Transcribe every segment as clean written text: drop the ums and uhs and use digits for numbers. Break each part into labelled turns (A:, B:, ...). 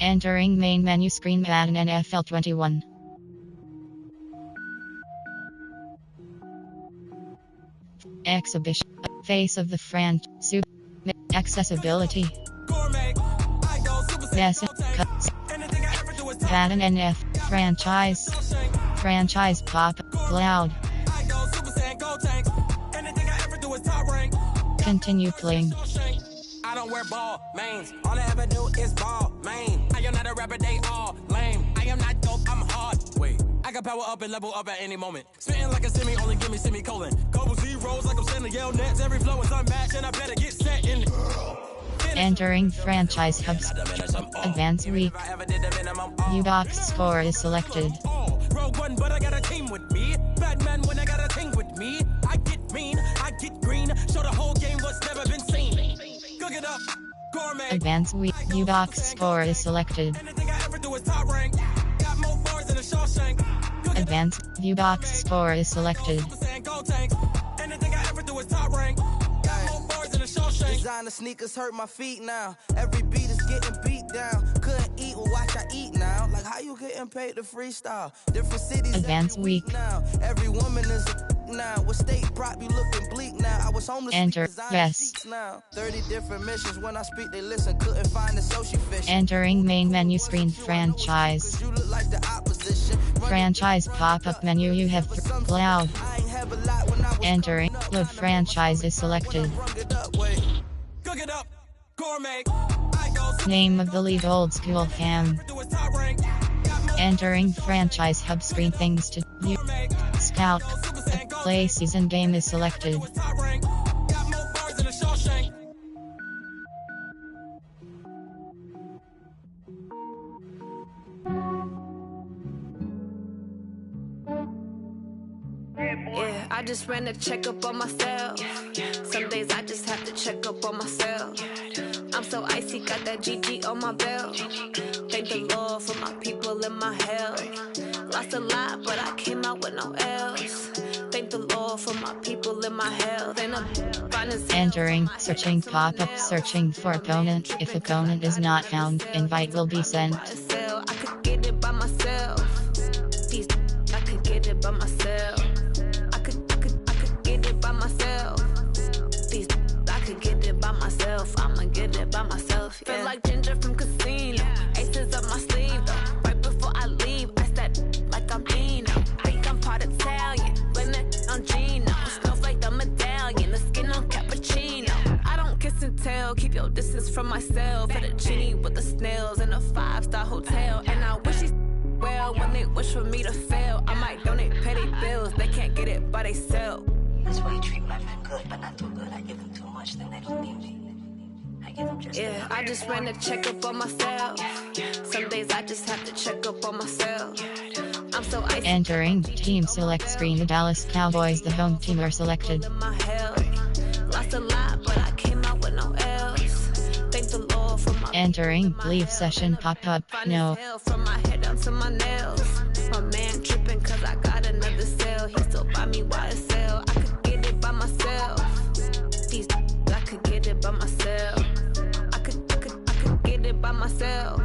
A: Entering main menu screen, Madden NFL 21. Exhibition. Face of the franchise. Accessibility. Best cuts. Madden NFL franchise. Franchise pop. Loud. Continue playing.
B: I don't wear ball mains. All I ever do is ball main. I am not a rapper, they all lame. I am not dope, I'm hard. Wait, I can power up and level up at any moment. Spitting like a semi, only give me semicolon. Couple zeros like I'm sending yell nets. Every flow is unmatched and I better get set in.
A: Entering franchise hubs. Advance week. U-box score is selected.
B: Rogue one, but I got a team with me. Batman when I got a team with me. I get mean, I get green. Show the whole game what's never been seen. Cook it up, gourmet.
A: Advance week. U-box score is selected.
B: Anything I ever do is top rank. Got more bars than a Shawshank.
A: Advance U-box score is selected.
B: Anything I ever do is top rank. Got more bars than a Shawshank. Designer sneakers hurt my feet now. Every beat is getting beat down. Couldn't eat, well watch I eat now. Like how you getting paid to freestyle? Different cities.
A: Advance week.
B: Now every woman is a now. With state prop, you looking bleak now. I was homeless.
A: Enter. Yes.
B: Now 30 different missions. When I speak, they listen. Couldn't find the social fish.
A: Entering main menu screen, franchise.
B: You look like the opposition.
A: Franchise pop-up menu. You have loud. Entering load franchise is selected. Name of the league, old school fam. Entering franchise hub screen, things to view. Scout. Play season game is selected.
C: Yeah, I just ran a checkup on myself. Some days I just have to check up on myself. I'm so icy, got that GG on my belt. Thank the Lord for my people in my health. Lost a lot, but I came out with no else. Thank the Lord for my people in my health. And I'm
A: entering, searching pop-up, searching for opponent. If opponent is not found, invite will be sent.
C: I could get it by myself. I could get it by myself. I could get it by myself. I could get it by myself. I'ma get it by myself. Yeah. Feel like Ginger from Casino. Aces up my sleeve though. Right before I leave, I step like I'm Dino. Think I'm part Italian. Blame it on Gino. Smells like the medallion. The skin on cappuccino. I don't kiss and tell. Keep your distance from myself. At a genie with the snails in a 5-star hotel. And I wish he's well when they wish for me to fail. I might donate petty bills. They can't get it by themselves.
D: That's why you treat my men good, but not too good. I give them too much, then they don't need me. I give them just
C: yeah, I just ran a checkup on myself. Some days I just have to check up on myself. I'm so icy.
A: Entering team select screen, the Dallas Cowboys, the home team, are selected.
C: Lost a lot, but I came out with no else. Thank the Lord for my
A: entering leave session pop-up, no.
C: From my head down to my nails. My man tripping cause I got another sale. He still buy me YSL. I could get it by myself. I could get it by myself. I could get it by myself.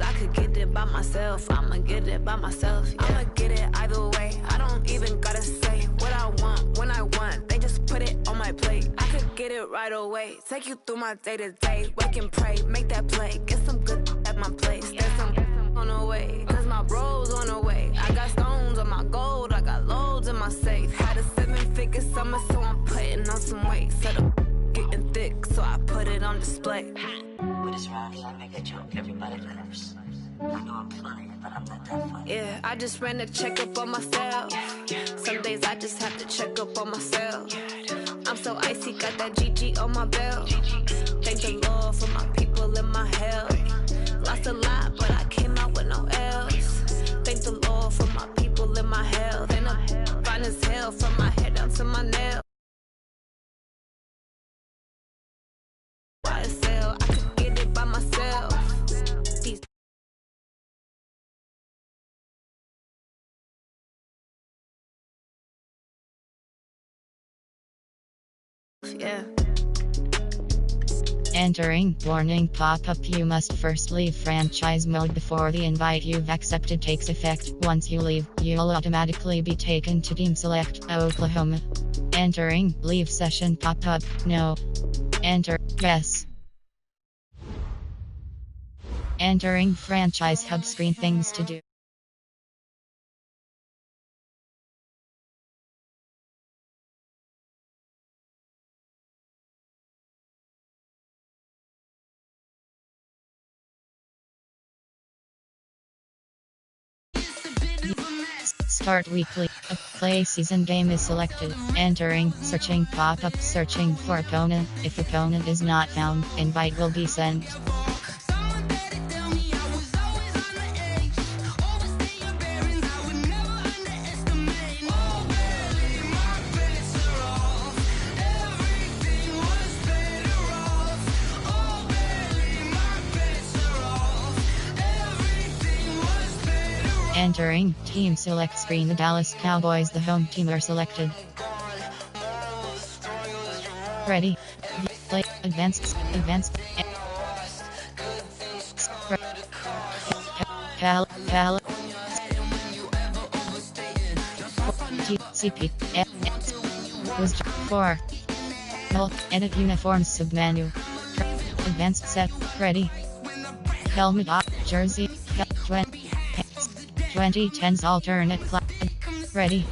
C: I could get it by myself. I'ma get it by myself. Yeah. I'ma get it either way. I don't even gotta say what I want when I want. They just put it on my plate. I could get it right away. Take you through my day to day. Wake and pray, make that play. Get some good at my place. There's some on the way. Cause my bro's on the way. I got stones on my gold. I got loads in my safe. Had a 7-figure summer, so I'm putting on some weight. Set up getting thick, so I put it on display.
D: With this round, I make a joke. Everybody laughs. I know I'm funny, but I'm not that funny.
C: Yeah, I just ran a checkup on myself. Some days I just have to check up on myself. I'm so icy, got that GG on my belt. Thank the Lord for my people in my health. Lost a lot, but I came out with no else. Thank the Lord for my people in my health. And I'm fine as hell from my head down to my nails. YSL, I could get it by myself. Yeah.
A: Entering warning pop-up. You must first leave franchise mode before the invite you've accepted takes effect. Once you leave, you'll automatically be taken to Team Select Oklahoma. Entering leave session pop-up. No. Enter yes. Entering franchise hub screen. Things to do. Start weekly. A play season game is selected. Entering searching pop-up. Searching for opponent. If opponent is not found, invite will be sent. Entering team select screen. The Dallas Cowboys, the home team, are selected. Ready. Play. Advanced. CP. Was 4. Edit uniforms submenu. Advanced set. Ready. Helmet off. Jersey. 2010's alternate class. Ready.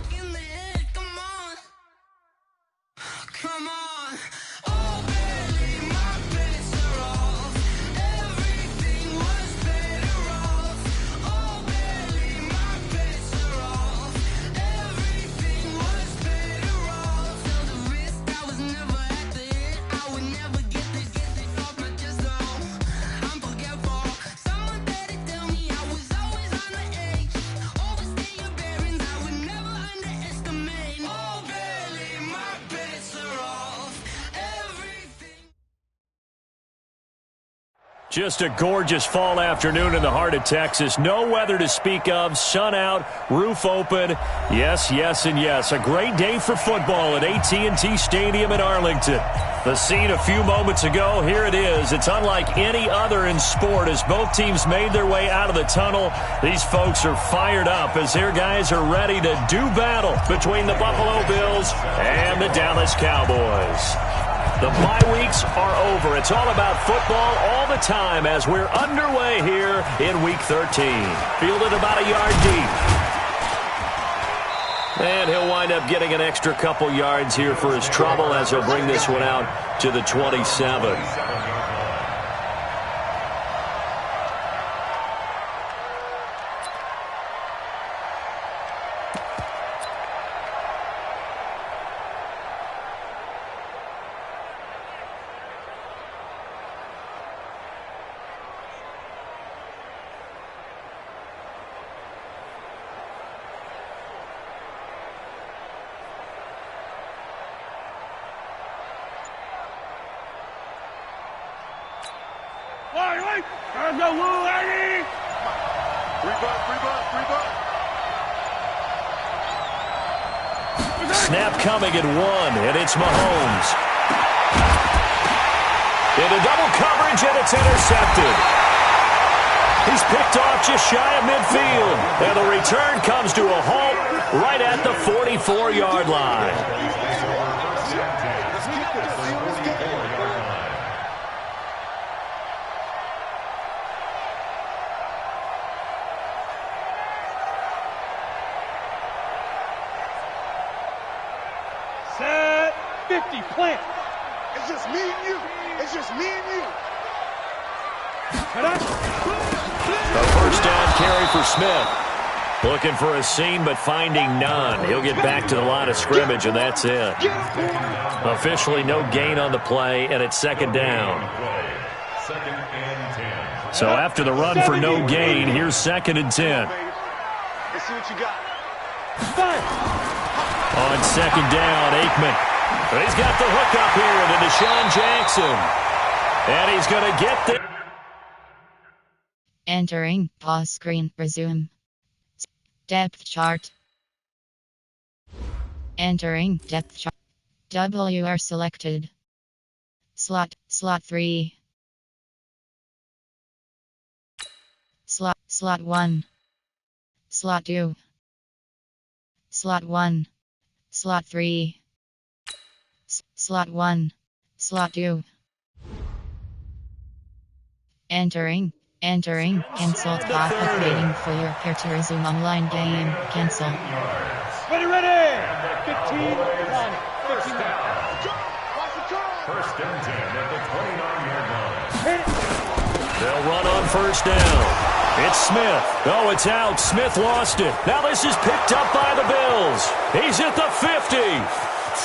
E: Just a gorgeous fall afternoon in the heart of Texas. No weather to speak of. Sun out, roof open. Yes, yes, and yes. A great day for football at AT&T Stadium in Arlington. The scene a few moments ago, here it is. It's unlike any other in sport as both teams made their way out of the tunnel. These folks are fired up as their guys are ready to do battle between the Buffalo Bills and the Dallas Cowboys. The bye weeks are over. It's all about football all the time as we're underway here in Week 13. Fielded about a yard deep. And he'll wind up getting an extra couple yards here for his trouble as he'll bring this one out to the 27. Snap coming at 1, and it's Mahomes. Into double coverage, and it's intercepted. He's picked off just shy of midfield, and the return comes to a halt right at the 44-yard line.
F: Set 50, plant. It's just me and you. It's just me and you.
E: A first down carry for Smith. Looking for a seam, but finding none. He'll get back to the line of scrimmage, and that's it. Officially no gain on the play, and it's second down. So after the run for no gain, here's 2nd and 10.
F: Let's see what you got.
E: On second down, Aikman. He's got the hook up here to Deshaun Jackson. And he's going to get there.
A: Entering pause screen. Resume. Depth chart. Entering depth chart. WR selected. Slot 3. Slot 1. Slot 2. Slot 1. Slot 3. Slot 1. Slot 2. Entering. Cancel. Pop-up waiting for your pair to resume online game. Cancel.
F: Ready. 15 down. 15 down.
E: First and 10 at the 29-yard line. They'll run on first down. It's Smith. Oh, it's out. Smith lost it. Now this is picked up by the Bills. He's at the 50,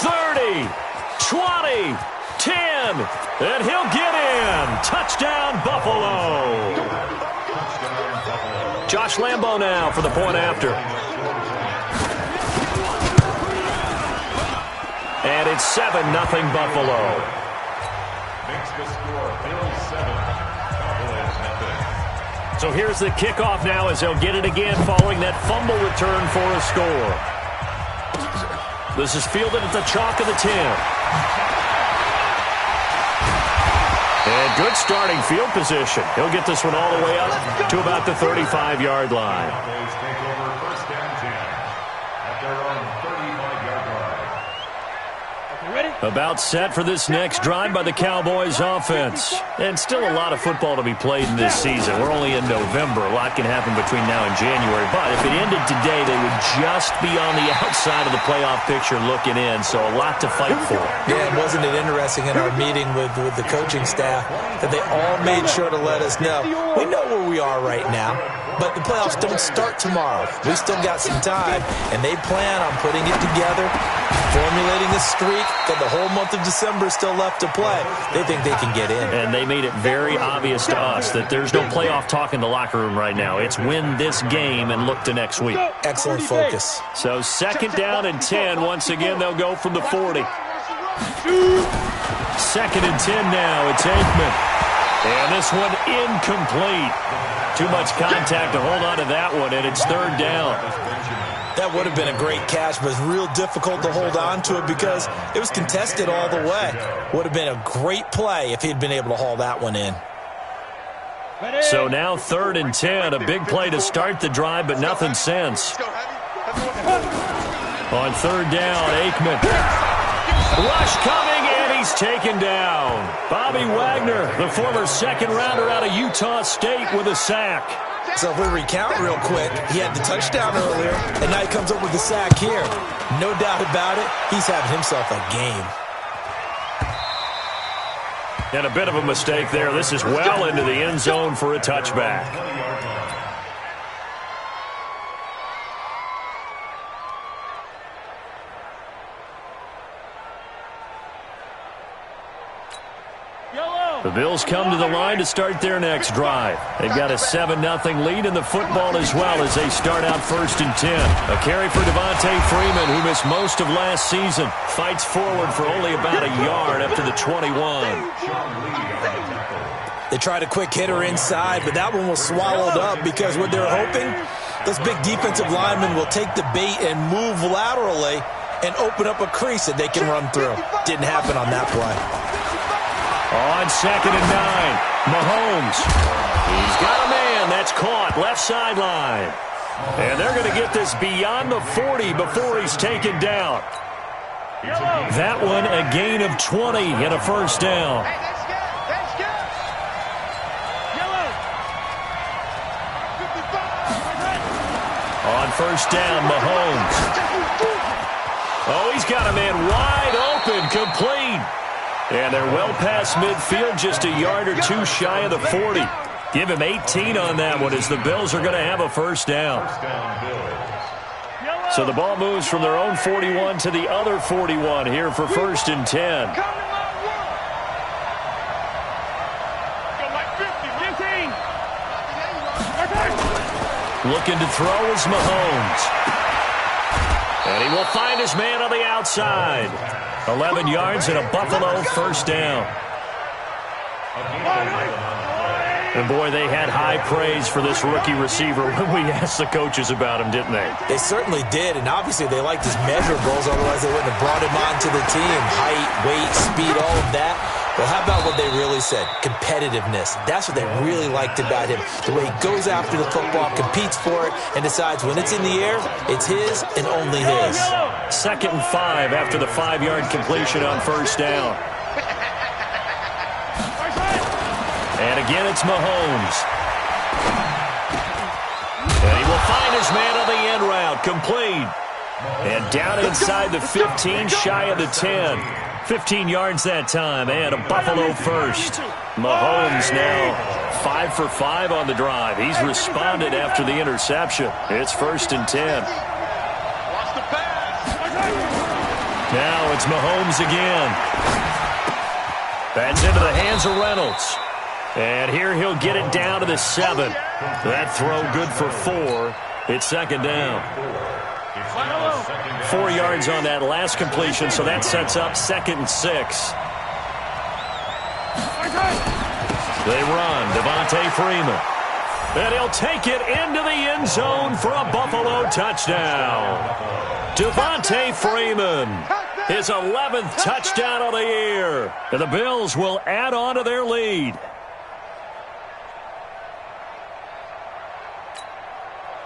E: 30, 20, 10, and he'll get in. Touchdown, Buffalo. Josh Lambo now for the point after. And it's 7-0 Buffalo. Makes the score Bills 7. So here's the kickoff now as they'll get it again following that fumble return for a score. This is fielded at the chalk of the 10. And good starting field position. He'll get this one all the way up to about the 35-yard line. About set for this next drive by the Cowboys offense. And still a lot of football to be played in this season. We're only in November. A lot can happen between now and January. But if it ended today, they would just be on the outside of the playoff picture looking in. So a lot to fight for.
G: Yeah, and wasn't it interesting in our meeting with the coaching staff that they all made sure to let us know, we know where we are right now, but the playoffs don't start tomorrow. We still got some time, and they plan on putting it together, formulating a streak, that the whole month of December is still left to play. They think they can get in.
E: And they made it very obvious to us that there's no playoff talk in the locker room right now. It's win this game and look to next week.
G: Excellent focus.
E: So second down and 10. Once again, they'll go from the 40. Second and 10 now. It's Aikman. And this one incomplete. Too much contact to hold on to that one, and it's third down.
G: That would have been a great catch, but it's real difficult to hold on to it because it was contested all the way. Would have been a great play if he'd been able to haul that one in.
E: So now third and 10, a big play to start the drive, but nothing since. On third down, Aikman. Rush coming, and he's taken down. Bobby Wagner, the former second-rounder out of Utah State, with a sack.
G: So if we recount real quick, he had the touchdown earlier, and now he comes up with the sack here. No doubt about it, he's having himself a game.
E: And a bit of a mistake there. This is well into the end zone for a touchback. The Bills come to the line to start their next drive. They've got a 7-0 lead in the football as well as they start out first and 10. A carry for Devontae Freeman, who missed most of last season. Fights forward for only about a yard up to the 21.
G: They tried a quick hitter inside, but that one was swallowed up because what they're hoping, those big defensive linemen will take the bait and move laterally and open up a crease that they can run through. Didn't happen on that play.
E: On second and 9, Mahomes. He's got a man that's caught left sideline. And they're going to get this beyond the 40 before he's taken down. That one a gain of 20 and a first down. On first down, Mahomes. Oh, he's got a man wide open, complete. And they're well past midfield, just a yard or two shy of the 40. Give him 18 on that one as the Bills are going to have a first down. So the ball moves from their own 41 to the other 41 here for first and 10. Looking to throw is Mahomes. And he will find his man on the outside. 11 yards and a Buffalo first down. And boy, they had high praise for this rookie receiver when we asked the coaches about him, didn't they?
G: They certainly did, and obviously they liked his measurables, otherwise they wouldn't have brought him onto the team. Height, weight, speed, all of that. But how about what they really said? Competitiveness. That's what they really liked about him. The way he goes after the football, competes for it, and decides when it's in the air, it's his and only his.
E: 2nd and 5 after the 5-yard completion on first down. And again, it's Mahomes. And he will find his man on the end route. Complete. And down inside the 15, shy of the 10. 15 yards that time, and a Buffalo first. Mahomes now 5 for 5 on the drive. He's responded after the interception. It's 1st and 10. Now it's Mahomes again. That's into the hands of Reynolds. And here he'll get it down to the 7. That throw good for 4. It's 2nd down. 4 yards on that last completion, so that sets up 2nd and 6. They run. Devontae Freeman. And he'll take it into the end zone for a Buffalo touchdown. Devontae Freeman, his 11th touchdown of the year. And the Bills will add on to their lead.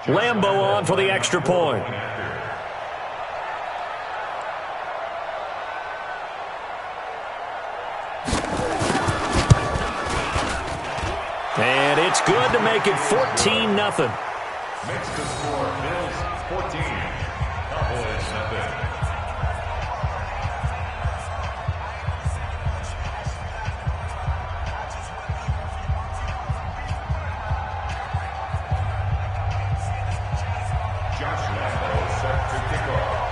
E: Lambeau on for the extra point. And it's good to make it 14-0.
H: Next to score, Bills 14, Cowboys 0. Josh Lambeau set to kick off.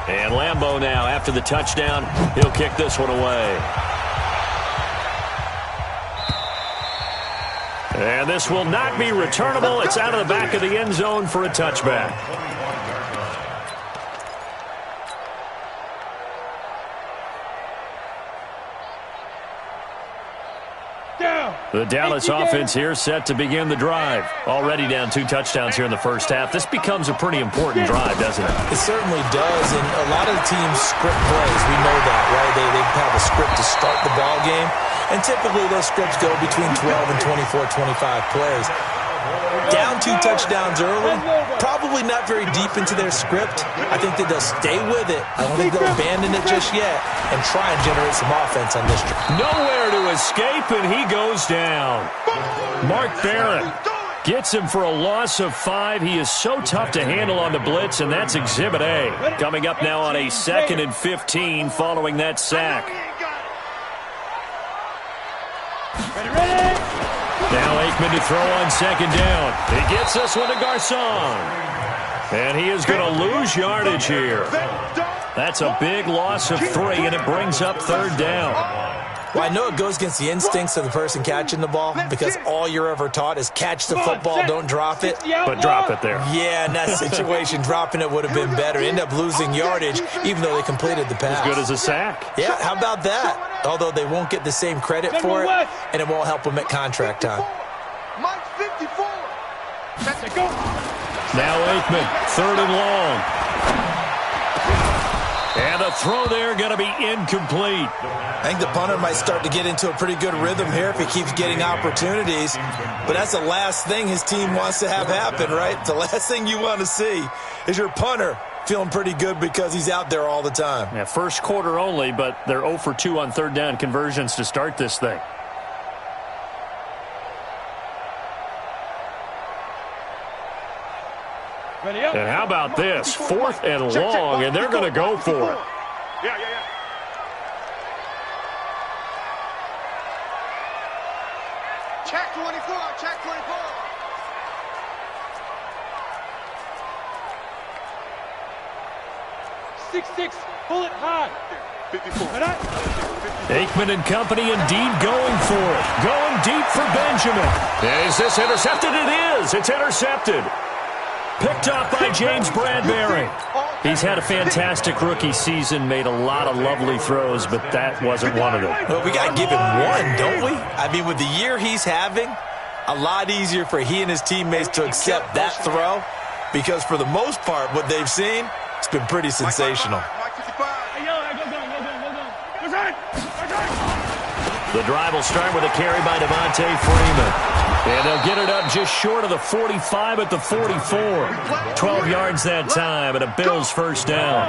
E: And Lambeau now, after the touchdown, he'll kick this one away. And this will not be returnable. It's out of the back of the end zone for a touchback. The Dallas offense here set to begin the drive. Already down 2 touchdowns here in the first half. This becomes a pretty important drive, doesn't it?
G: It certainly does, and a lot of the teams script plays. We know that, right? They have a script to start the ball game, and typically those scripts go between 12 and 24, 25 plays. Down 2 touchdowns early, probably not very deep into their script. I think that they'll stay with it. I don't think they'll abandon it just yet and try and generate some offense on this drive.
E: Nowhere to escape, and he goes down. Mark Barrett gets him for a loss of 5. He is so tough to handle on the blitz, and that's Exhibit A. Coming up now on a 2nd and 15 following that sack. Now Aikman to throw on 2nd down. He gets this one to Garcon. And he is going to lose yardage here. That's a big loss of 3, and it brings up 3rd down.
G: Well, I know it goes against the instincts of the person catching the ball because all you're ever taught is catch the football, don't drop it.
E: But drop it there.
G: Yeah, in that situation, dropping it would have been better. End up losing yardage, even though they completed the pass.
E: As good as a sack.
G: Yeah, how about that? Although they won't get the same credit for it, and it won't help them at contract time.
F: Mike 54. That's a go.
E: Now Aikman, 3rd and long. And the throw there going to be incomplete.
G: I think the punter might start to get into a pretty good rhythm here if he keeps getting opportunities. But that's the last thing his team wants to have happen, right? The last thing you want to see is your punter feeling pretty good because he's out there all the time.
E: Yeah, first quarter only, but they're 0 for 2 on 3rd down conversions to start this thing. And how about this? 4th and long, and they're going to go for it.
F: Yeah. Check 24, check 24. 6'6", pull it high. 54.
E: Aikman and company indeed going for it. Going deep for Benjamin. Is this intercepted? It is. It's intercepted. Picked up by James Bradbury. He's had a fantastic rookie season, made a lot of lovely throws, but that wasn't one of them.
G: Well, we got to give him one, don't we? I mean, with the year he's having, a lot easier for he and his teammates to accept that throw because for the most part, what they've seen, it's been pretty sensational.
E: The drive will start with a carry by Devontae Freeman. And they'll get it up just short of the 45 at the 44. 12 yards that time, and a Bills first down.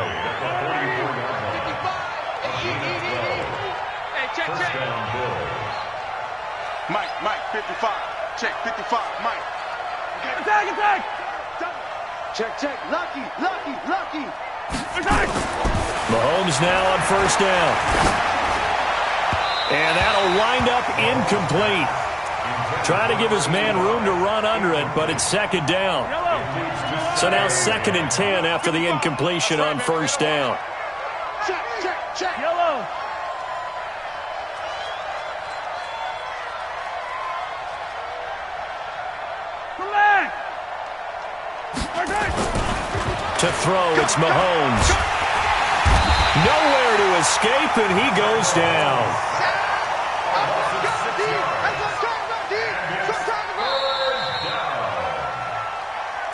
F: Mike, 55. Check, 55, Mike. Attack! Check. Lucky. Attack!
E: Mahomes now on first down. And that'll wind up incomplete. Trying to give his man room to run under it, but it's second down. So now 2nd and 10 after the incompletion on first down.
F: Check. Yellow.
E: To throw, it's Mahomes. Nowhere to escape, and he goes down.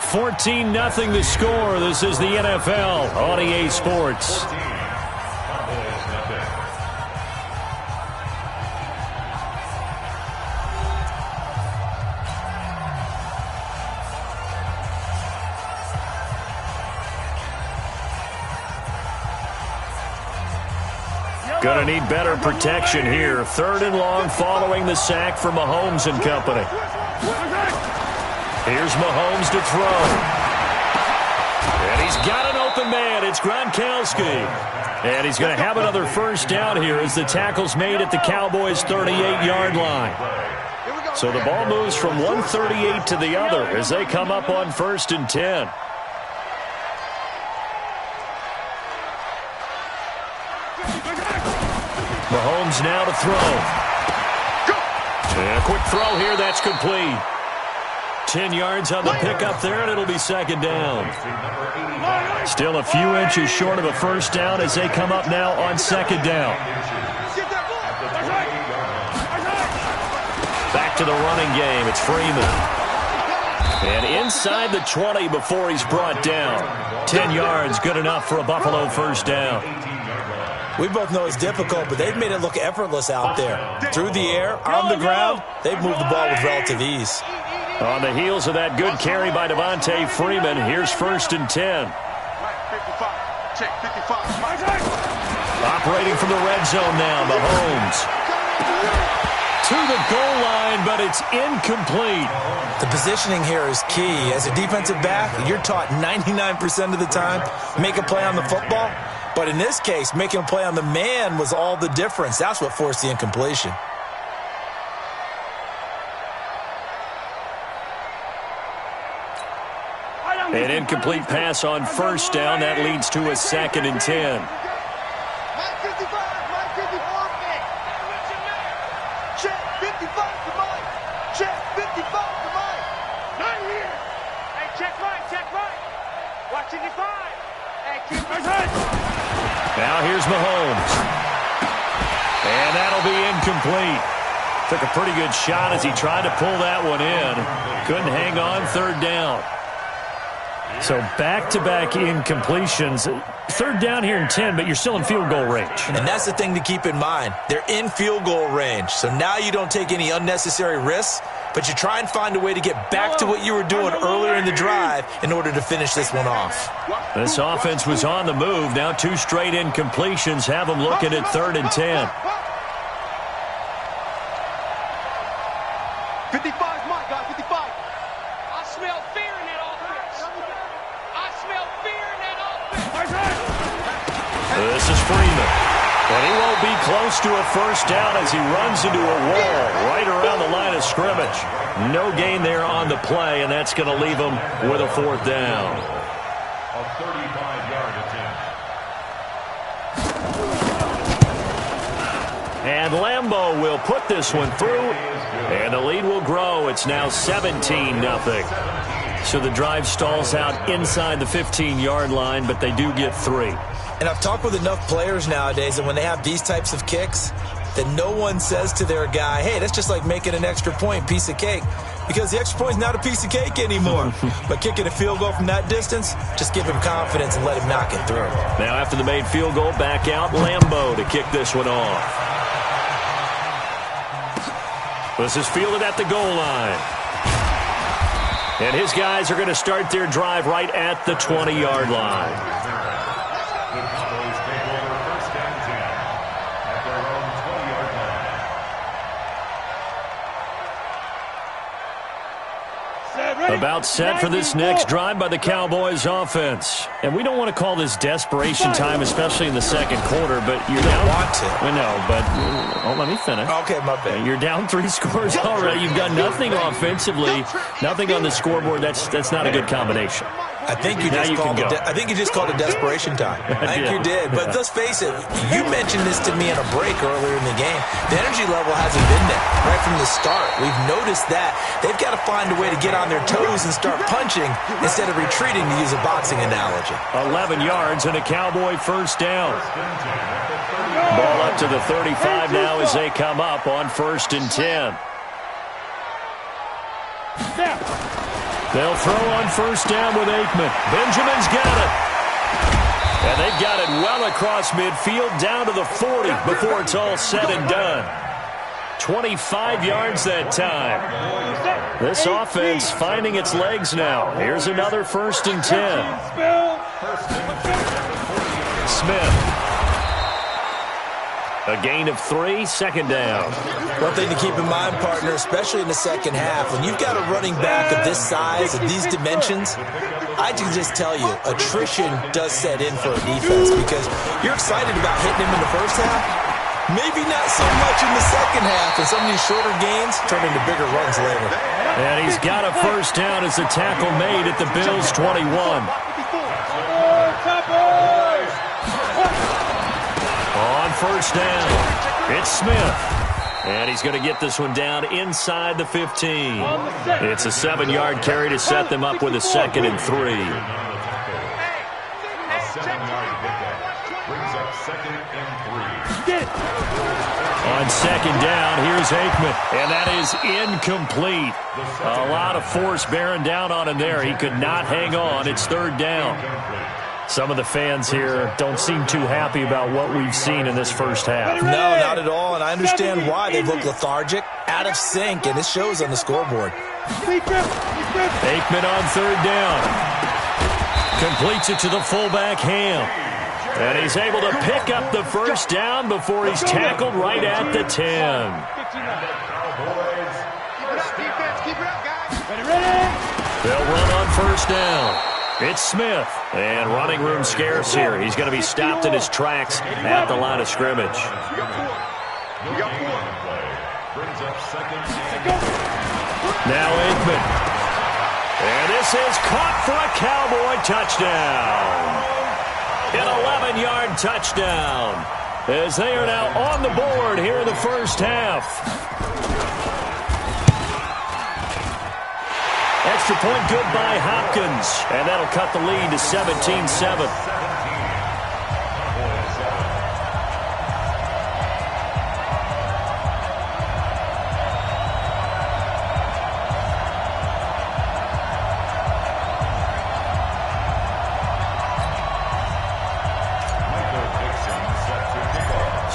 E: 14-0 the score. This is the NFL on EA Sports. Going to need better protection here. 3rd and long following the sack for Mahomes and company. Here's Mahomes to throw. And he's got an open man. It's Gronkowski. And he's going to have another first down here as the tackle's made at the Cowboys' 38-yard line. So the ball moves from one 38 to the other as they come up on 1st and 10. Mahomes now to throw. And a quick throw here. That's complete. 10 yards on the pickup there, and it'll be second down. Still a few inches short of a first down as they come up now on 2nd down. Back to the running game. It's Freeman. And inside the 20 before he's brought down. 10 yards, good enough for a Buffalo first down.
G: We both know it's difficult, but they've made it look effortless out there. Through the air, on the ground, they've moved the ball with relative ease.
E: On the heels of that good carry by Devontae Freeman, here's 1st and 10. Operating from the red zone now, Mahomes. To the goal line, but it's incomplete.
G: The positioning here is key. As a defensive back, you're taught 99% of the time, make a play on the football. But in this case, making a play on the man was all the difference. That's what forced the incompletion.
E: An incomplete pass on first down. That leads to a 2nd and 10.
F: Check 55 to Mike. Check 55 to Mike. Not here. Hey, check Mike. Watch 55. Hey, keep
E: Now here's Mahomes. And that'll be incomplete. Took a pretty good shot as he tried to pull that one in. Couldn't hang on, 3rd down. So back-to-back incompletions. 3rd down here in 10, but you're still in field goal range.
G: And that's the thing to keep in mind. They're in field goal range. So now you don't take any unnecessary risks, but you try and find a way to get back to what you were doing earlier in the drive in order to finish this one off.
E: This offense was on the move. Now 2 straight incompletions have them looking at 3rd and 10.
F: 55's Mike, guys, 55. I smell fear in that offense. I smell fear in that offense.
E: This is Freeman. But he won't be close to a first down as he runs into a wall right around the line of scrimmage. No gain there on the play, and that's going to leave him with a 4th down.
H: A 35-yard attempt.
E: And Lambeau will put this one through, and the lead will grow. It's now 17-0. So the drive stalls out inside the 15-yard line, but they do get 3.
G: And I've talked with enough players nowadays that when they have these types of kicks, that no one says to their guy, hey, that's just like making an extra point, piece of cake. Because the extra point is not a piece of cake anymore. But kicking a field goal from that distance, just give him confidence and let him knock it through.
E: Now after the made field goal, back out Lambeau to kick this one off. This is fielded at the goal line. And his guys are going to start their drive right at the 20-yard line. About set for this next drive by the Cowboys offense. And we don't want to call this desperation time, especially in the second quarter, but you're down.
G: Want to.
E: I know, but let me finish.
G: Okay, my bad.
E: You're down 3 scores already. You've done nothing offensively, nothing on the scoreboard. That's not a good combination.
G: I think you just called it desperation time. I think you did. But let's face it, you mentioned this to me in a break earlier in the game. The energy level hasn't been there right from the start. We've noticed that. They've got to find a way to get on their toes and start punching instead of retreating, to use a boxing analogy.
E: 11 yards and a Cowboy first down. Ball up to the 35 now as they come up on 1st and 10. They'll throw on 1st down with Aikman. Benjamin's got it. And they've got it well across midfield down to the 40 before it's all said and done. 25 yards that time. This offense finding its legs now. Here's another 1st and 10. Smith. A gain of 3, 2nd down.
G: One thing to keep in mind, partner, especially in the second half, when you've got a running back of this size, of these dimensions, I can just tell you, attrition does set in for a defense because you're excited about hitting him in the first half. Maybe not so much in the second half, and some of these shorter gains turn into bigger runs later.
E: And he's got a 1st down as the tackle made at the Bills' 21. On 1st down, it's Smith. And he's going to get this one down inside the 15. It's a 7-yard carry to set them up with a 2nd and 3.
H: A 7-yard pickup brings up 2nd and 3.
E: On 2nd down, here's Aikman. And that is incomplete. A lot of force bearing down on him there. He could not hang on. It's 3rd down. Some of the fans here don't seem too happy about what we've seen in this first half.
G: No, not at all, and I understand why. They look lethargic, out of sync, and it shows on the scoreboard.
E: Aikman on 3rd down. Completes it to the fullback, Ham. And he's able to pick up the 1st down before he's tackled right at the 10. They'll run on 1st down. It's Smith, and running room scarce here. He's going to be stopped in his tracks at the line of scrimmage. Now Aikman. And this is caught for a Cowboy touchdown. An 11-yard touchdown as they are now on the board here in the first half. Extra point good by Hopkins, and that'll cut the lead to 17-7.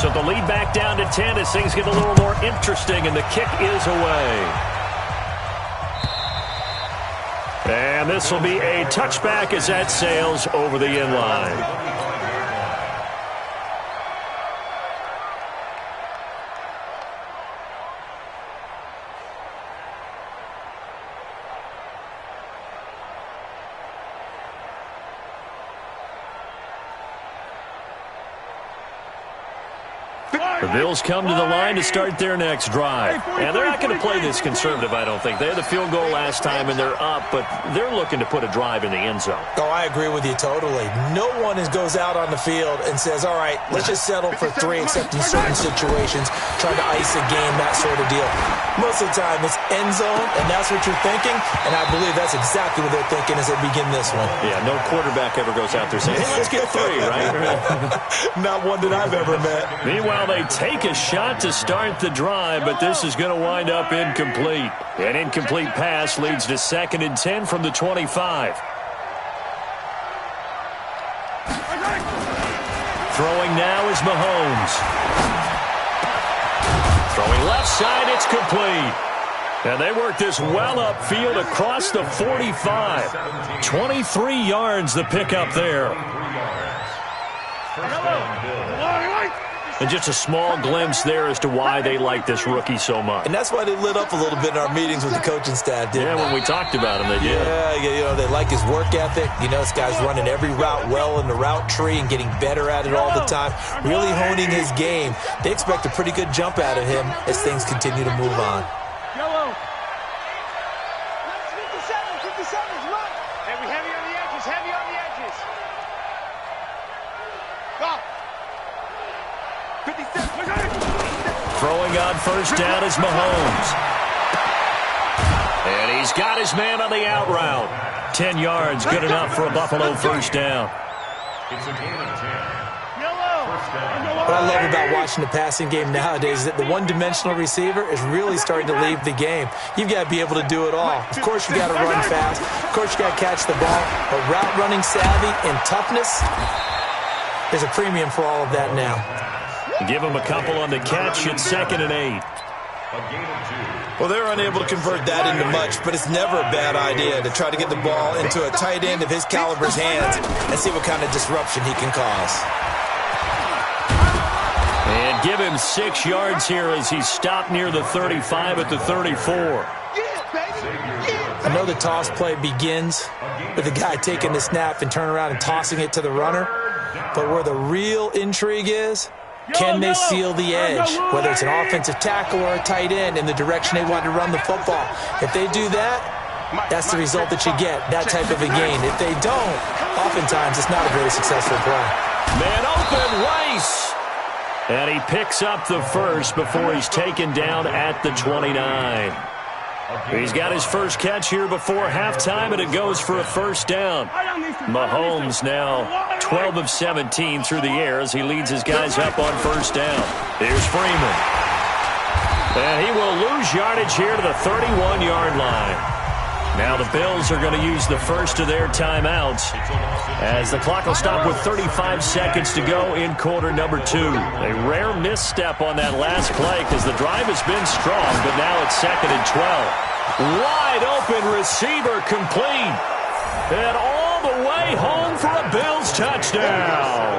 E: So the lead back down to 10 as things get a little more interesting, and the kick is away. And this will be a touchback as that sails over the end line. The Bills come to the line to start their next drive. And they're not going to play this conservative, I don't think. They had the field goal last time, and they're up, but they're looking to put a drive in the end zone.
G: Oh, I agree with you totally. No one goes out on the field and says, all right, let's just settle for 3, except in certain situations, trying to ice a game, that sort of deal. Most of the time, it's end zone, and that's what you're thinking, and I believe that's exactly what they're thinking as they begin this one.
E: Yeah, no quarterback ever goes out there saying, hey, let's get 3, right?
G: Not one that I've ever met.
E: Meanwhile, they they take a shot to start the drive, but this is going to wind up incomplete. An incomplete pass leads to 2nd and 10 from the 25. Throwing now is Mahomes. Throwing left side, it's complete. And they work this well upfield across the 45. 23 yards the pickup there. And just a small glimpse there as to why they like this rookie so much.
G: And that's why they lit up a little bit in our meetings with the coaching staff, didn't they?
E: When we talked about him, they did.
G: Yeah, they like his work ethic. This guy's running every route well in the route tree and getting better at it all the time, really honing his game. They expect a pretty good jump out of him as things continue to move on.
F: Yellow. 57's run. Heavy on the edges, heavy on the edges. Go. 57.
E: Throwing on first down is Mahomes. And he's got his man on the out route. 10 yards, good enough for a Buffalo first down.
H: It's a gain of 10.
G: What I love about watching the passing game nowadays is that the one-dimensional receiver is really starting to leave the game. You've got to be able to do it all. Of course, you got to run fast. Of course, you got to catch the ball. But route running savvy and toughness, there's a premium for all of that now.
E: Give him a couple on the catch at 2nd and 8.
G: Well, they're unable to convert that into much, but it's never a bad idea to try to get the ball into a tight end of his caliber's hands and see what kind of disruption he can cause.
E: And give him 6 yards here as he's stopped near the 35 at the 34.
G: I know the toss play begins with the guy taking the snap and turning around and tossing it to the runner, but where the real intrigue is, can they seal the edge, whether it's an offensive tackle or a tight end in the direction they want to run the football? If they do that, that's the result that you get, that type of a gain. If they don't, oftentimes it's not a very successful play.
E: Man open, Rice. And he picks up the first before he's taken down at the 29. He's got his first catch here before halftime, and it goes for a first down. Mahomes now 12 of 17 through the air as he leads his guys up on first down. Here's Freeman. And he will lose yardage here to the 31-yard line. Now the Bills are going to use the first of their timeouts as the clock will stop with 35 seconds to go in quarter number 2. A rare misstep on that last play because the drive has been strong, but now it's 2nd and 12. Wide open receiver complete. And all the way home for a Bills touchdown.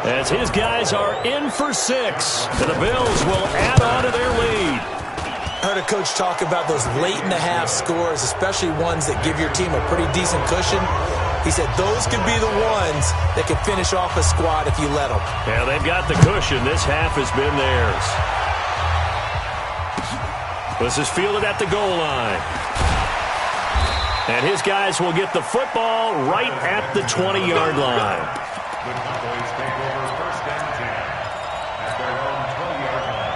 E: As his guys are in for 6, and the Bills will add on to their lead.
G: I heard a coach talk about those late-in-the-half scores, especially ones that give your team a pretty decent cushion. He said those could be the ones that could finish off a squad if you let them.
E: Yeah, they've got the cushion. This half has been theirs. This is fielded at the goal line. And his guys will get the football right at the 20-yard line.
H: The Cowboys take over first and 10 at their own 20-yard line.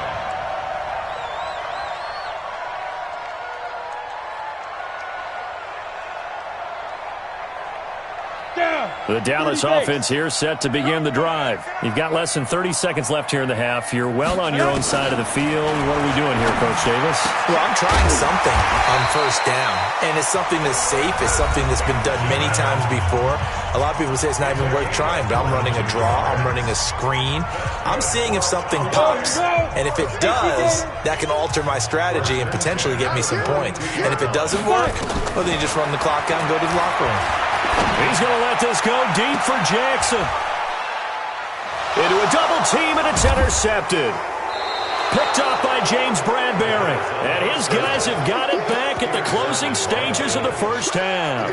E: The Dallas offense here set to begin the drive. You've got less than 30 seconds left here in the half. You're well on your own side of the field. What are we doing here, Coach Davis?
G: Well, I'm trying something on first down, and it's something that's safe. It's something that's been done many times before. A lot of people say it's not even worth trying, but I'm running a draw. I'm running a screen. I'm seeing if something pops, and if it does, that can alter my strategy and potentially get me some points. And if it doesn't work, well, then you just run the clock out and go to the locker room.
E: He's going to let this go deep for Jackson. Into a double team, and it's intercepted. Picked up by James Bradbury. And his guys have got it back at the closing stages of the first half.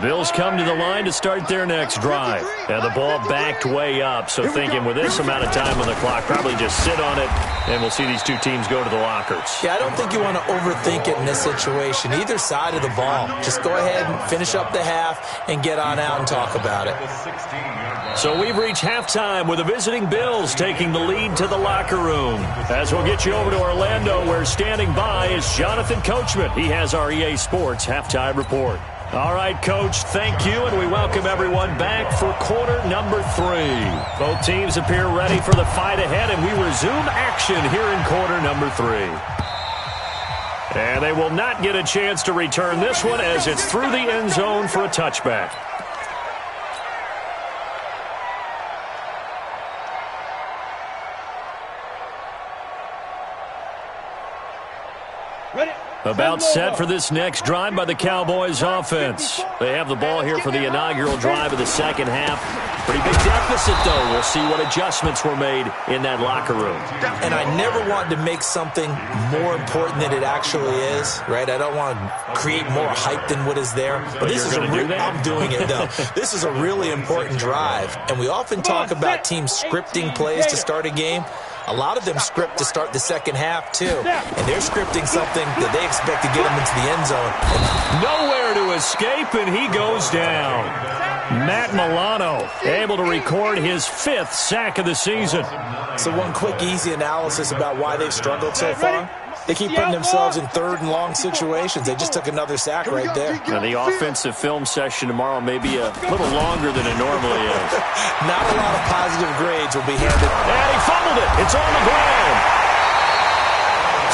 E: Bills come to the line to start their next drive. And the ball backed way up, so thinking with this amount of time on the clock, probably just sit on it, and we'll see these two teams go to the lockers.
G: Yeah, I don't think you want to overthink it in this situation. Either side of the ball. Just go ahead and finish up the half and get on out and talk about it.
E: So we've reached halftime with the visiting Bills taking the lead to the locker room. As we'll get you over to Orlando, where standing by is Jonathan Coachman. He has our EA Sports halftime report. All right, Coach, thank you, and we welcome everyone back for quarter number 3. Both teams appear ready for the fight ahead, and we resume action here in quarter number 3. And they will not get a chance to return this one as it's through the end zone for a touchback. About set for this next drive by the Cowboys offense. They have the ball here for the inaugural drive of the second half. Pretty big deficit, though. We'll see what adjustments were made in that locker room.
G: And I never want to make something more important than it actually is, right? I don't want to create more hype than what is there. But this is I'm doing it, though. This is a really important drive. And we often talk about teams scripting plays to start a game. A lot of them script to start the second half, too. And they're scripting something that they expect to get them into the end zone.
E: Nowhere to escape, and he goes down. Matt Milano able to record his 5th sack of the season.
G: So one quick, easy analysis about why they've struggled so far. They keep putting themselves in third and long situations. They just took another sack right there.
E: Now, the offensive film session tomorrow may be a little longer than it normally is.
G: Not a lot of positive grades will be handed.
E: And he fumbled it. It's on the ground.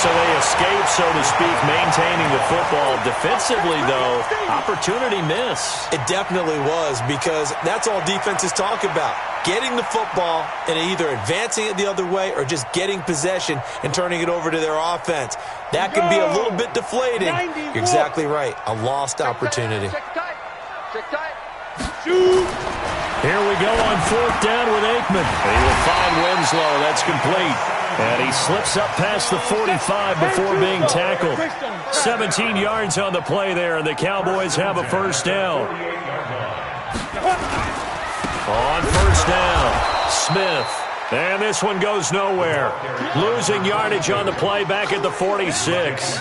E: So they escape, so to speak, maintaining the football. Defensively, though, opportunity miss.
G: It definitely was, because that's all defenses talk about. Getting the football and either advancing it the other way or just getting possession and turning it over to their offense. That can be a little bit deflating. You're exactly right. A lost opportunity.
E: Here we go on 4th down with Aikman. He will find Winslow. That's complete. And he slips up past the 45 before being tackled. 17 yards on the play there, and the Cowboys have a first down. On first down, Smith. And this one goes nowhere. Losing yardage on the play back at the 46.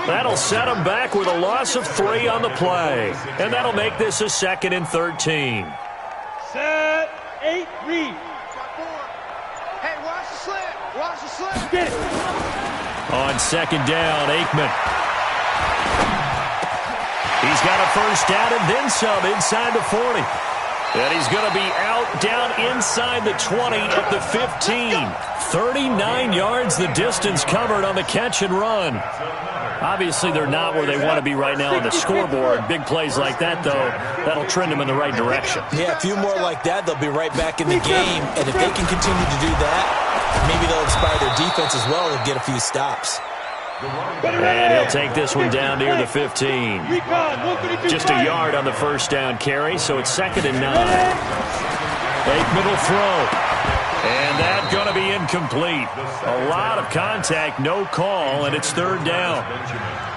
E: That'll set him back with a loss of 3 on the play. And that'll make this a 2nd and 13.
F: Set, 8, read. Hey, watch the slant. Watch the slant. Get it.
E: On 2nd down, Aikman. He's got a first down and then some inside the 40. And he's going to be out down inside the 20 at the 15. 39 yards the distance covered on the catch and run. Obviously, they're not where they want to be right now on the scoreboard. Big plays like that, though, that'll trend them in the right direction.
G: Yeah, a few more like that, they'll be right back in the game. And if they can continue to do that, maybe they'll inspire their defense as well and get a few stops.
E: And he'll take this one down near the 15. Just a yard on the first down carry, so it's 2nd and 9. Aikman will throw. And that's going to be incomplete. A lot of contact, no call, and it's 3rd down.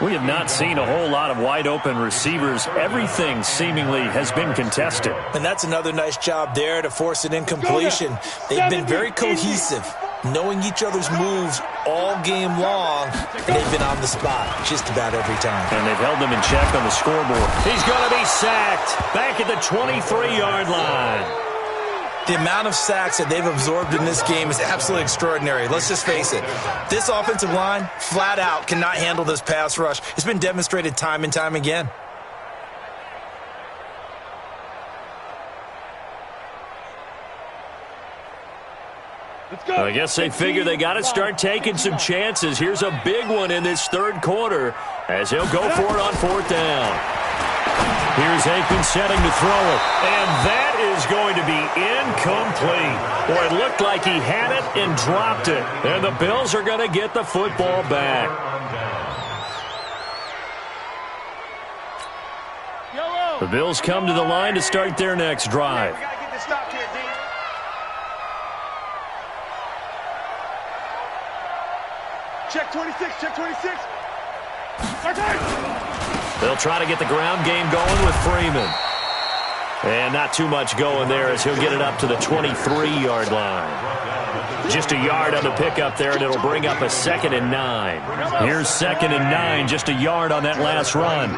E: We have not seen a whole lot of wide-open receivers. Everything seemingly has been contested.
G: And that's another nice job there to force an incompletion. They've been very cohesive, knowing each other's moves all game long, and they've been on the spot just about every time.
E: And they've held them in check on the scoreboard. He's going to be sacked back at the 23-yard line.
G: The amount of sacks that they've absorbed in this game is absolutely extraordinary. Let's just face it. This offensive line, flat out, cannot handle this pass rush. It's been demonstrated time and time again.
E: I guess they figure they got to start taking some chances. Here's a big one in this 3rd quarter as he'll go for it on 4th down. Here's Aikman setting to throw it, and that is going to be incomplete. Boy, it looked like he had it and dropped it, and the Bills are going to get the football back. The Bills come to the line to start their next drive.
F: Check 26, check 26. Okay.
E: They'll try to get the ground game going with Freeman. And not too much going there as he'll get it up to the 23-yard line. Just a yard on the pickup there, and it'll bring up a 2nd and 9. Here's 2nd and 9, just a yard on that last run.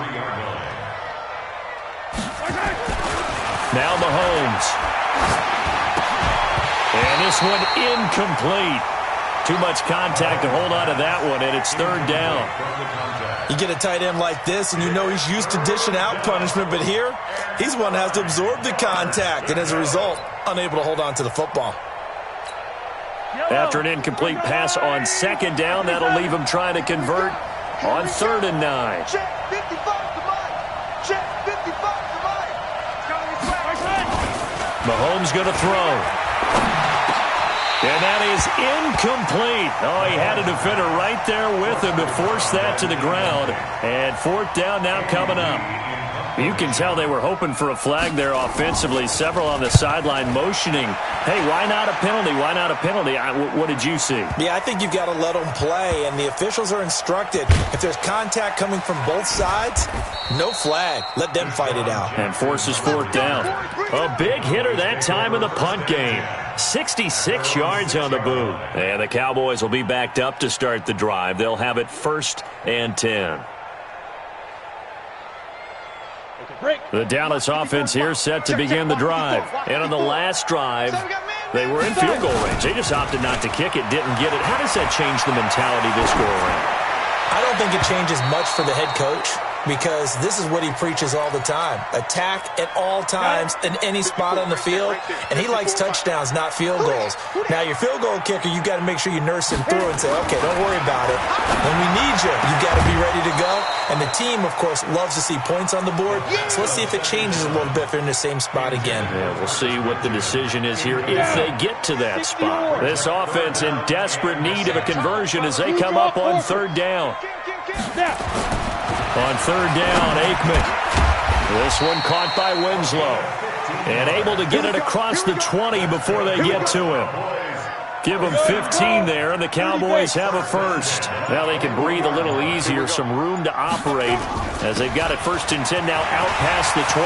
E: Now Mahomes. And this one incomplete. Too much contact to hold on to that one, and it's 3rd down.
G: You get a tight end like this, and you know he's used to dishing out punishment, but here, he's one that has to absorb the contact, and as a result, unable to hold on to the football.
E: After an incomplete pass on 2nd down, that'll leave him trying to convert on 3rd and 9.
F: Check 55 to Mike. Check 55 to Mike.
E: Mahomes going to throw. And that is incomplete. Oh, he had a defender right there with him to force that to the ground. And 4th down now coming up. You can tell they were hoping for a flag there offensively. Several on the sideline motioning, hey, why not a penalty? Why not a penalty? What did you see?
G: Yeah, I think you've got to let them play, and the officials are instructed. If there's contact coming from both sides, no flag. Let them fight it out.
E: And forces 4th down. A big hitter that time in the punt game. 66 yards on the boot. And the Cowboys will be backed up to start the drive. They'll have it 1st and 10. The Dallas offense here set to begin the drive. And on the last drive, they were in field goal range. They just opted not to kick it, didn't get it. How does that change the mentality this go around?
G: I don't think it changes much for the head coach, because this is what he preaches all the time. Attack at all times in any spot on the field, and he likes touchdowns, not field goals. Now, your field goal kicker, you've got to make sure you nurse him through and say, okay, don't worry about it. When we need you, you've got to be ready to go. And the team, of course, loves to see points on the board, so let's see if it changes a little bit if they're in the same spot again.
E: Yeah, we'll see what the decision is here if they get to that spot. This offense in desperate need of a conversion as they come up on 3rd down. On 3rd down, Aikman. This one caught by Winslow. And able to get it across the 20 before they get to him. Give them 15 there, and the Cowboys have a 1st. Now they can breathe a little easier, some room to operate as they've got it 1st and 10 now out past the 20.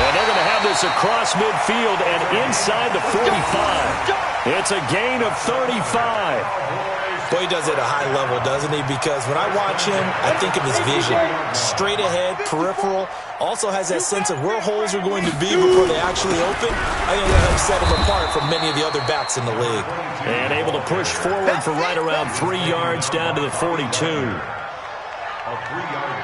E: And they're going to have this across midfield and inside the 45. It's a gain of 35.
G: Boy, he does it at a high level, doesn't he? Because when I watch him, I think of his vision. Straight ahead, peripheral. Also has that sense of where holes are going to be before they actually open. I think that helps set him apart from many of the other backs in the league.
E: And able to push forward for right around 3 yards down to the 42.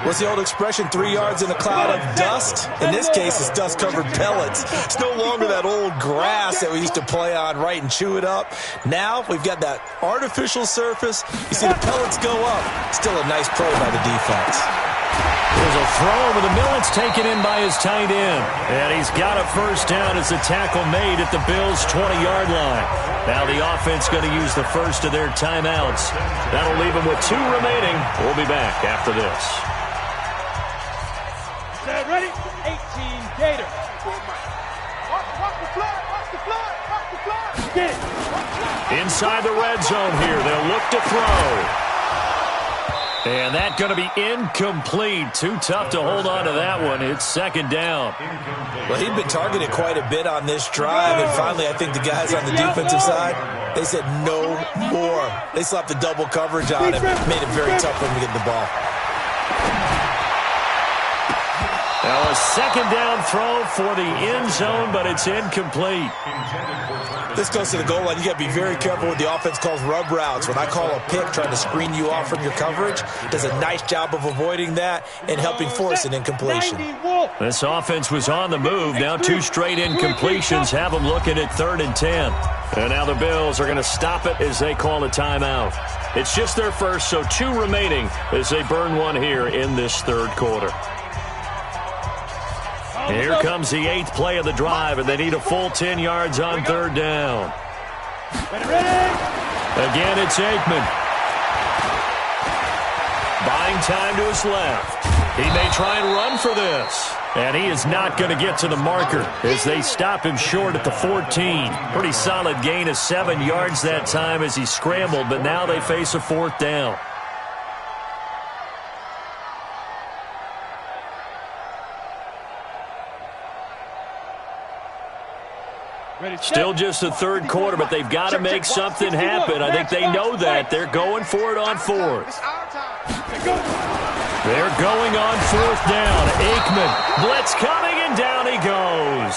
G: What's the old expression, 3 yards in a cloud of dust? In this case, it's dust-covered pellets. It's no longer that old grass that we used to play on, right, and chew it up. Now, we've got that artificial surface. You see the pellets go up. Still a nice play by the defense.
E: There's a throw, but the Millet's taken in by his tight end. And he's got a 1st down as the tackle made at the Bills' 20-yard line. Now the offense going to use the 1st of their timeouts. That'll leave them with 2 remaining. We'll be back after this.
F: Ready? 18 Gator. Watch the fly, watch the fly, watch the fly. Get it.
E: Inside the red zone here. They'll look to throw. And that's going to be incomplete. Too tough to hold on to that one. It's 2nd down.
G: Well, he'd been targeted quite a bit on this drive, and finally I think the guys on the defensive side, they said no more. They slapped the double coverage on him, made it very tough for him to get the ball.
E: Now a 2nd down throw for the end zone, but it's incomplete.
G: This goes to the goal line. You got to be very careful when the offense calls rub routes. When I call a pick trying to screen you off from your coverage, does a nice job of avoiding that and helping force an incompletion.
E: This offense was on the move. Now 2 straight incompletions have them looking at 3rd and 10. And now the Bills are going to stop it as they call a timeout. It's just their 1st, so 2 remaining as they burn one here in this 3rd quarter. Here comes the 8th play of the drive, and they need a full 10 yards on 3rd down. Again, it's Aikman. Buying time to his left. He may try and run for this. And he is not going to get to the marker as they stop him short at the 14. Pretty solid gain of 7 yards that time as he scrambled, but now they face a 4th down. Still just the third quarter, but they've got to make something happen. I think they know that. They're going for it on fourth. They're going on fourth down. Aikman, blitz coming, and down he goes.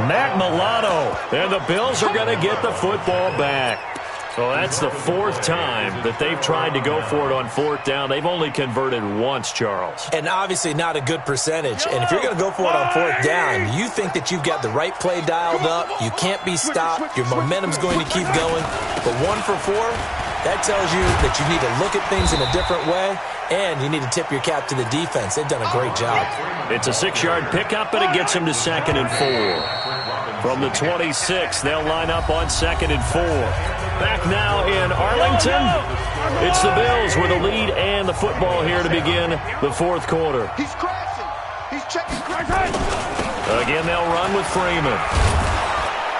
E: Matt Milano, and the Bills are going to get the football back. So that's the fourth time that they've tried to go for it on fourth down. They've only converted once, Charles.
G: And obviously not a good percentage. And if you're going to go for it on fourth down, you think that you've got the right play dialed up. You can't be stopped. Your momentum's going to keep going. But 1 for 4, that tells you that you need to look at things in a different way, and you need to tip your cap to the defense. They've done a great job. It's
E: a 6-yard pickup, and it gets them to 2nd and 4. From the 26, they'll line up on 2nd and 4. Back now in Arlington, it's the Bills with a lead and the football here to begin the fourth quarter.
F: He's crashing. He's checking crashing.
E: Again, they'll run with Freeman.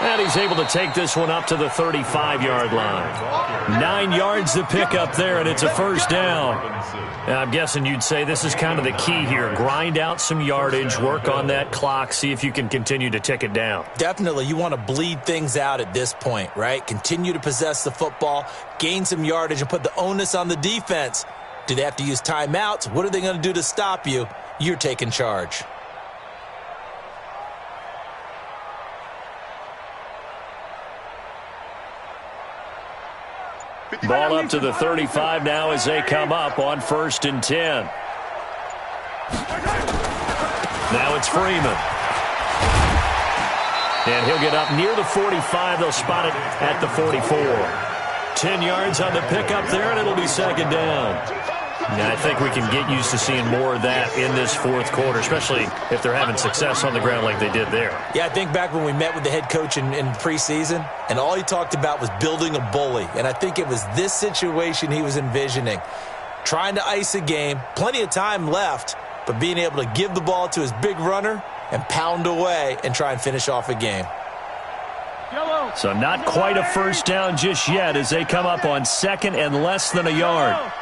E: And he's able to take this one up to the 35-yard line. 9 yards to pick up there, and it's a first down. And I'm guessing you'd say this is kind of the key here. Grind out some yardage, work on that clock, see if you can continue to tick it down.
G: Definitely. You want to bleed things out at this point, right? Continue to possess the football, gain some yardage, and put the onus on the defense. Do they have to use timeouts? What are they going to do to stop you? You're taking charge.
E: Ball up to the 35 now as they come up on 1st and 10. Now it's Freeman. And he'll get up near the 45. They'll spot it at the 44. 10 yards on the pickup there, and it'll be 2nd down. Now, I think we can get used to seeing more of that in this fourth quarter, especially if they're having success on the ground like they did there.
G: Yeah, I think back when we met with the head coach in preseason, and all he talked about was building a bully. And I think it was this situation he was envisioning. Trying to ice a game, plenty of time left, but being able to give the ball to his big runner and pound away and try and finish off a game.
E: So not quite a first down just yet as they come up on 2nd and less than a yard.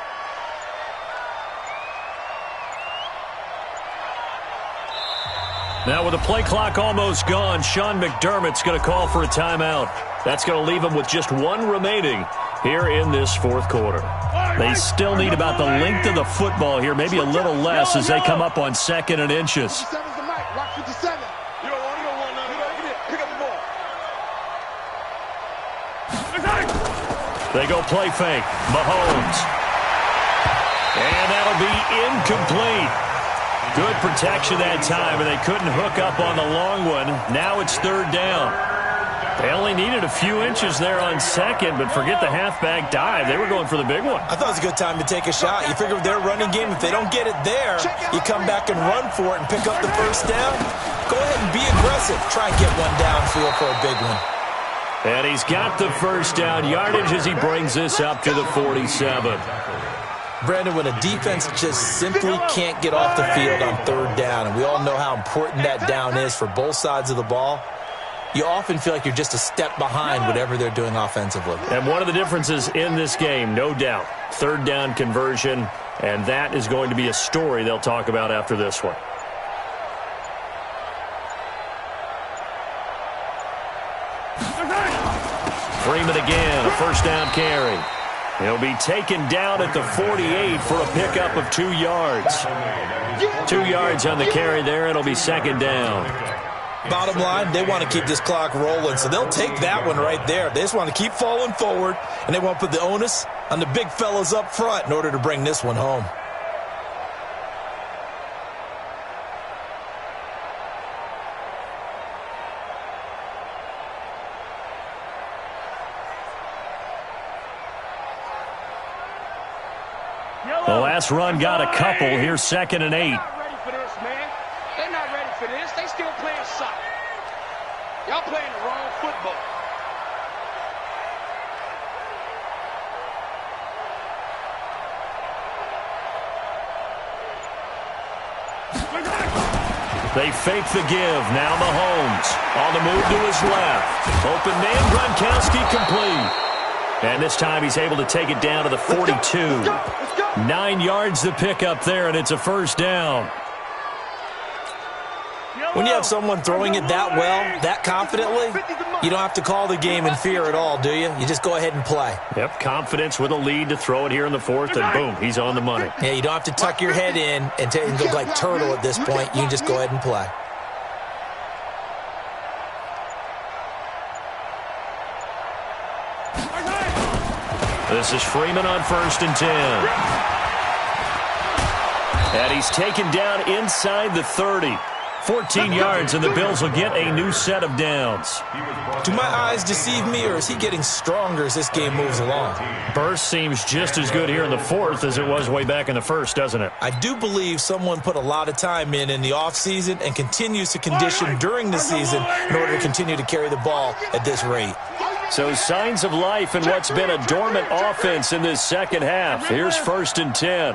E: Now with the play clock almost gone, Sean McDermott's going to call for a timeout. That's going to leave them with just 1 remaining here in this fourth quarter. They still need about the length of the football here, maybe a little less as they come up on 2nd and inches. They go play fake. Mahomes. And that'll be incomplete. Good protection that time, and they couldn't hook up on the long one. Now it's 3rd down. They only needed a few inches there on 2nd, but forget the halfback dive. They were going for the big one.
G: I thought it was a good time to take a shot. You figure with their running game, if they don't get it there, you come back and run for it and pick up the first down. Go ahead and be aggressive. Try and get one downfield for a big one.
E: And he's got the first down yardage as he brings this up to the 47.
G: Brandon, when a defense just simply can't get off the field on 3rd down, and we all know how important that down is for both sides of the ball, you often feel like you're just a step behind whatever they're doing offensively.
E: And one of the differences in this game, no doubt, 3rd down conversion, and that is going to be a story they'll talk about after this one. Freeman again, a first down carry. He'll be taken down at the 48 for a pickup of 2 yards. 2 yards on the carry there. It'll be 2nd down.
G: Bottom line, they want to keep this clock rolling, so they'll take that one right there. They just want to keep falling forward, and they want to put the onus on the big fellas up front in order to bring this one home.
E: The last run got a couple. Here's 2nd and 8.
F: They're not ready for this, man. They're not ready for this. They still playing soccer. Y'all playing the wrong football.
E: They fake the give. Now Mahomes on the move to his left. Open man, Gronkowski complete. And this time he's able to take it down to the 42. 9 yards to pick up there, and it's a first down.
G: When you have someone throwing it that well, that confidently, you don't have to call the game in fear at all, do you? You just go ahead and play.
E: Yep, confidence with a lead to throw it here in the fourth, and boom, he's on the money.
G: Yeah, you don't have to tuck your head in and go like turtle at this point. You can just go ahead and play.
E: This is Freeman on 1st and 10. And he's taken down inside the 30. 14 yards, and the Bills will get a new set of downs.
G: Do my eyes deceive me, or is he getting stronger as this game moves along?
E: Burst seems just as good here in the fourth as it was way back in the first, doesn't it?
G: I do believe someone put a lot of time in the offseason and continues to condition during the season in order to continue to carry the ball at this rate.
E: So signs of life in what's been a dormant offense in this second half. Here's 1st and 10.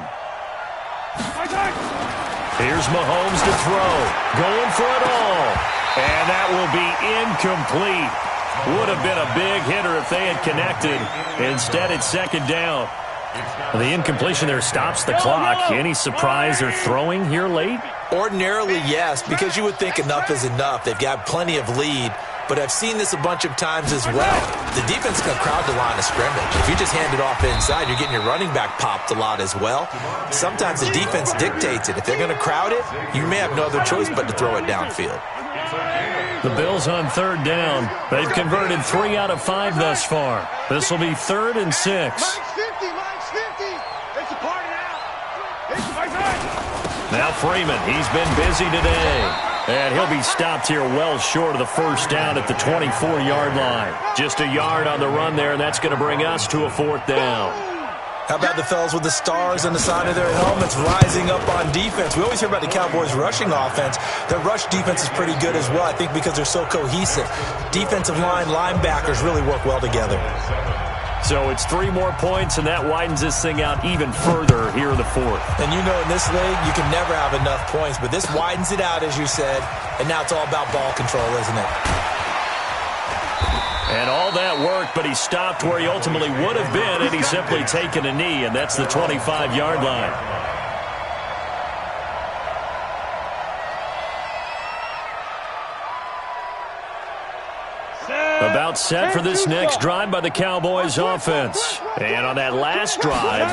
E: Here's Mahomes to throw. Going for it all. And that will be incomplete. Would have been a big hitter if they had connected. Instead, it's 2nd down. The incompletion there stops the clock. Any surprise they're throwing here late?
G: Ordinarily, yes, because you would think enough is enough. They've got plenty of lead. But I've seen this a bunch of times as well. The defense can crowd the line of scrimmage. If you just hand it off inside, you're getting your running back popped a lot as well. Sometimes the defense dictates it. If they're going to crowd it, you may have no other choice but to throw it downfield.
E: The Bills on 3rd down. They've converted 3 out of 5 thus far. This will be 3rd and 6.
F: It's a party now.
E: Now Freeman, he's been busy today. And he'll be stopped here well short of the 1st down at the 24-yard line. Just a yard on the run there, and that's going to bring us to a 4th down.
G: How about the fellas with the stars on the side of their helmets rising up on defense? We always hear about the Cowboys' rushing offense. Their rush defense is pretty good as well, I think, because they're so cohesive. Defensive line, linebackers really work well together.
E: So it's 3 more points, and that widens this thing out even further here in the fourth.
G: And you know in this league, you can never have enough points, but this widens it out, as you said, and now it's all about ball control, isn't it?
E: And all that worked, but he stopped where he ultimately would have been, and he's simply taken a knee, and that's the 25-yard line. About set for this next drive by the Cowboys offense. And on that last drive,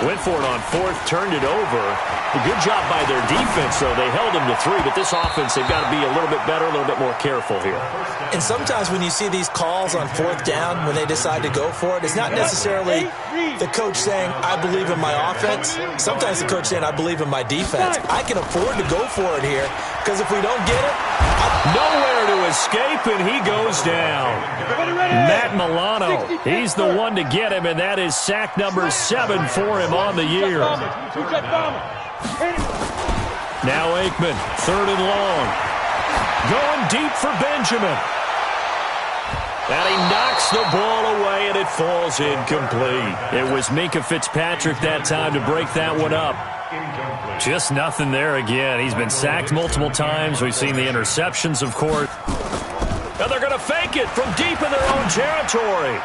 E: went for it on 4th, turned it over. A good job by their defense, though. They held them to 3, but this offense, they've got to be a little bit better, a little bit more careful here.
G: And sometimes when you see these calls on 4th down, when they decide to go for it, it's not necessarily the coach saying, I believe in my offense. Sometimes the coach saying, I believe in my defense. I can afford to go for it here, because if we don't get it,
E: nowhere to escape, and he goes down. Matt Milano, he's the one to get him, and that is sack number 7 for him on the year. Now Aikman, 3rd and long. Going deep for Benjamin. And he knocks the ball away, and it falls incomplete. It was Minkah Fitzpatrick that time to break that one up. Just nothing there again. He's been sacked multiple times. We've seen the interceptions, of course. And they're going to fake it from deep in their own territory.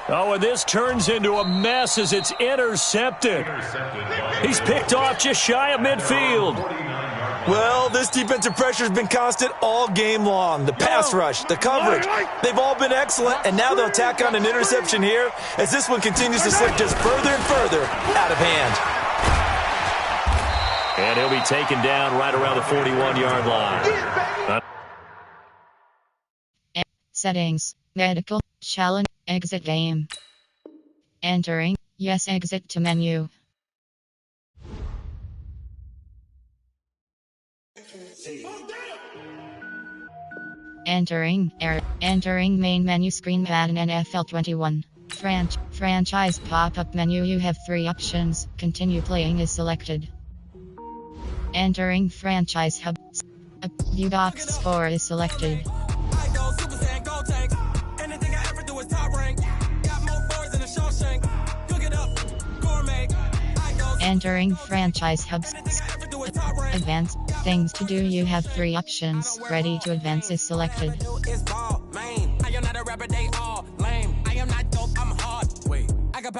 E: Oh, and this turns into a mess as it's intercepted. He's picked off just shy of midfield.
G: Well, this defensive pressure has been constant all game long. The pass rush, the coverage, they've all been excellent, and now they'll tack on an interception here as this one continues to slip just further and further out of hand.
E: And he'll be taken down right around the 41-yard line.
A: Settings, medical, challenge, exit game. Entering, yes, exit to menu. Entering, entering main menu screen Madden NFL 21. Franchise pop-up menu. You have 3 options. Continue playing is selected. Entering franchise hub. View box score is selected. Entering franchise hubs. Advance. Things to do. You have 3 options. Ready to advance is selected.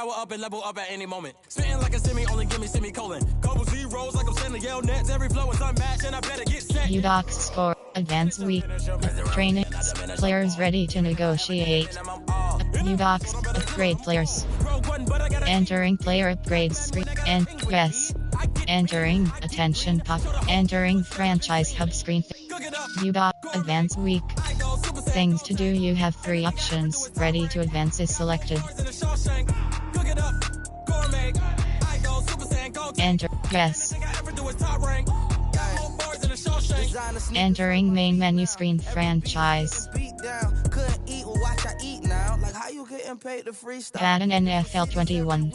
B: power up and level up at any moment. Spitting like a semi, only give me semicolon. Couple zeros like I'm sending yell nets. Every flow is unmatched and I better get set.
A: UDOX score. Advanced week. Training. Players ready to negotiate. UDOX. Upgrade players. Entering player upgrade screen. And yes. Entering attention pop. Entering franchise hub screen. UDOX. Advanced week. Things to do. You have 3 options. Ready to advance is selected. Enter. Yes. Entering main menu screen franchise. Madden NFL 21.